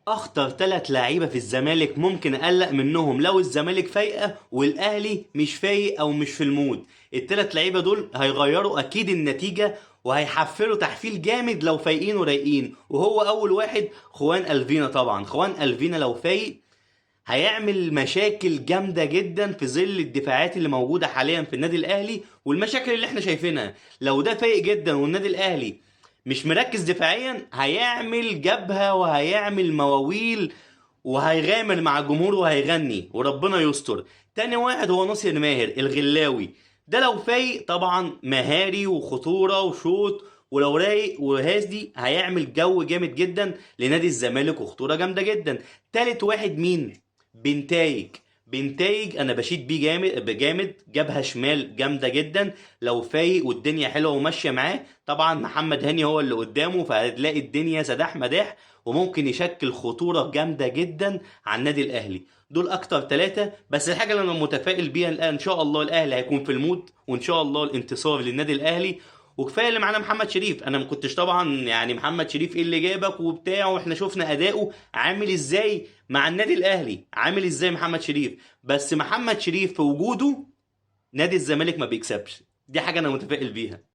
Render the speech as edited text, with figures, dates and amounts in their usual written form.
اخطر 3 لعيبه في الزمالك ممكن اقلق منهم لو الزمالك فايقه والاهلي مش فايق او مش في المود. ال3 لعيبه دول هيغيروا اكيد النتيجه، وهيحفلوا تحفيل جامد لو فايقين ورايقين. وهو اول واحد خوان الفينا. طبعا خوان الفينا لو فايق هيعمل مشاكل جامدة جدا في ظل الدفاعات اللي موجودة حاليا في النادي الأهلي والمشاكل اللي احنا شايفينها. لو ده فايق جدا والنادي الأهلي مش مركز دفاعيا هيعمل جبهة وهيعمل مواويل وهيغامر مع الجمهور وهيغني وربنا يستر. تاني واحد هو ناصر ماهر الغلاوي. ده لو فايق طبعا مهاري وخطورة وشوط، ولو رايق وهادي هيعمل جو جامد جدا لنادي الزمالك وخطورة جامدة جدا. تالت واحد مين؟ بنتايج. بنتايج انا بشيد بيه جامد بجامد، جبهه شمال جامده جدا لو فايق والدنيا حلوه وماشيه معاه. طبعا محمد هاني هو اللي قدامه، فهتلاقي الدنيا سداح مداح وممكن يشكل خطوره جامده جدا على النادي الاهلي. دول اكتر 3. بس الحاجه اللي انا متفائل بيها الان ان شاء الله الاهلي هيكون في المود، وان شاء الله الانتصار للنادي الاهلي. وكفايه اللي معانا محمد شريف. انا ما كنتش طبعا يعني محمد شريف ايه اللي جابك وبتاع، واحنا شفنا اداؤه عامل ازاي مع النادي الاهلي، عامل ازاي محمد شريف. بس محمد شريف في وجوده نادي الزمالك ما بيكسبش. دي حاجه انا متفائل بيها.